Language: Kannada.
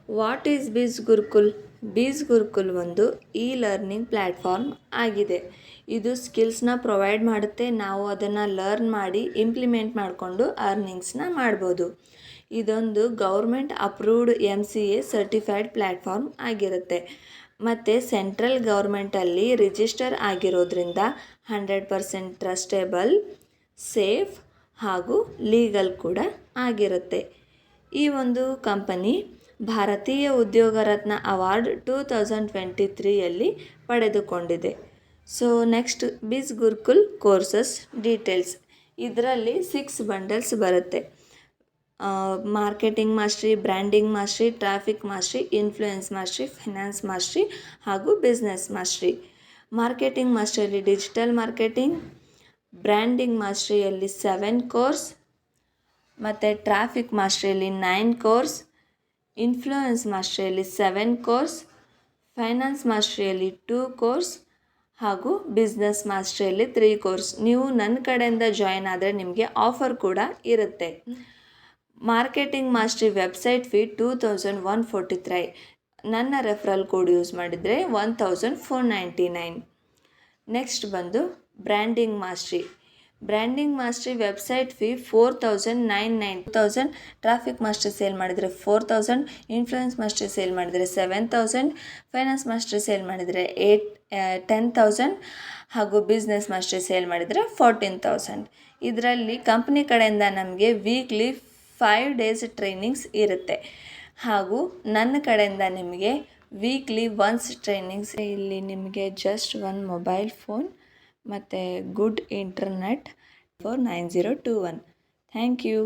ವಾಟ್ ಈಸ್ ಬೀಸ್ ಗುರುಕುಲ್? ಬೀಸ್ ಗುರುಕುಲ್ ಒಂದು ಇ ಲರ್ನಿಂಗ್ ಪ್ಲ್ಯಾಟ್ಫಾರ್ಮ್ ಆಗಿದೆ. ಇದು ಸ್ಕಿಲ್ಸ್ನ ಪ್ರೊವೈಡ್ ಮಾಡುತ್ತೆ. ನಾವು ಅದನ್ನು ಲರ್ನ್ ಮಾಡಿ ಇಂಪ್ಲಿಮೆಂಟ್ ಮಾಡಿಕೊಂಡು ಅರ್ನಿಂಗ್ಸ್ನ ಮಾಡ್ಬೋದು. ಇದೊಂದು government approved MCA certified platform ಆಗಿರುತ್ತೆ. ಮತ್ತು ಸೆಂಟ್ರಲ್ ಗೌರ್ಮೆಂಟಲ್ಲಿ ರಿಜಿಸ್ಟರ್ ಆಗಿರೋದ್ರಿಂದ 100% ಟ್ರಸ್ಟೇಬಲ್, ಸೇಫ್ ಹಾಗೂ ಲೀಗಲ್ ಕೂಡ ಆಗಿರುತ್ತೆ. ಈ ಒಂದು ಕಂಪನಿ ಭಾರತೀಯ ಉದ್ಯೋಗ ರತ್ನ ಅವಾರ್ಡ್ 2023ಯಲ್ಲಿ ಪಡೆದುಕೊಂಡಿದೆ. So next Bees Gurukul courses details. ಇದರಲ್ಲಿ 6 ಬಂಡಲ್ಸ್ ಬರುತ್ತೆ. Marketing mastery, branding mastery, traffic mastery, influence mastery, finance mastery ಹಾಗೂ ಬಿಸ್ನೆಸ್ ಮಾಸ್ಟ್ರಿ. ಮಾರ್ಕೆಟಿಂಗ್ ಮಾಸ್ಟ್ರಿಯಲ್ಲಿ ಡಿಜಿಟಲ್ ಮಾರ್ಕೆಟಿಂಗ್, ಬ್ರ್ಯಾಂಡಿಂಗ್ ಮಾಸ್ಟ್ರಿಯಲ್ಲಿ 7 ಕೋರ್ಸ್, ಮತ್ತು ಟ್ರಾಫಿಕ್ ಮಾಸ್ಟ್ರಿಯಲ್ಲಿ 9 ಕೋರ್ಸ್, ಇನ್ಫ್ಲೂಯೆನ್ಸ್ ಮಾಸ್ಟ್ರಿಯಲ್ಲಿ 7 ಕೋರ್ಸ್, ಫೈನಾನ್ಸ್ ಮಾಸ್ಟ್ರಿಯಲ್ಲಿ 2 ಕೋರ್ಸ್ ಹಾಗೂ ಬಿಸ್ನೆಸ್ ಮಾಸ್ಟ್ರಿಯಲ್ಲಿ 3 ಕೋರ್ಸ್. ನೀವು ನನ್ನ ಕಡೆಯಿಂದ ಜಾಯಿನ್ ಆದರೆ ನಿಮಗೆ ಆಫರ್ ಕೂಡ ಇರುತ್ತೆ. Marketing mastery website fee 2143. ನನ್ನ ರೆಫರಲ್ ಕೋಡ್ ಯೂಸ್ ಮಾಡಿದರೆ 1499. ನೆಕ್ಸ್ಟ್ ಬಂದು branding mastery. Branding mastery website fee 4999. 1000 traffic mastery sale ಮಾಡಿದರೆ 4000, ಇನ್ಫ್ಲೂಯೆನ್ಸ್ ಮಾಸ್ಟ್ರಿ ಸೇಲ್ ಮಾಡಿದರೆ 7000, ಫೈನಾನ್ಸ್ ಮಾಸ್ಟ್ರಿ ಸೇಲ್ ಮಾಡಿದರೆ 10,000 ಹಾಗೂ ಬಿಸ್ನೆಸ್ ಮಾಸ್ಟ್ರಿ ಸೇಲ್ ಮಾಡಿದರೆ 14,000. ಇದರಲ್ಲಿ ಕಂಪ್ನಿ ಕಡೆಯಿಂದ ನಮಗೆ ವೀಕ್ಲಿ 5 ಡೇಸ್ ಟ್ರೈನಿಂಗ್ಸ್ ಇರುತ್ತೆ ಹಾಗೂ ನನ್ನ ಕಡೆಯಿಂದ ನಿಮಗೆ ವೀಕ್ಲಿ ಒನ್ಸ್ ಟ್ರೈನಿಂಗ್ಸ್. ಇಲ್ಲಿ ನಿಮಗೆ ಜಸ್ಟ್ 1 ಮೊಬೈಲ್ ಫೋನ್ ಮತ್ತು good internet for 9021. Thank you.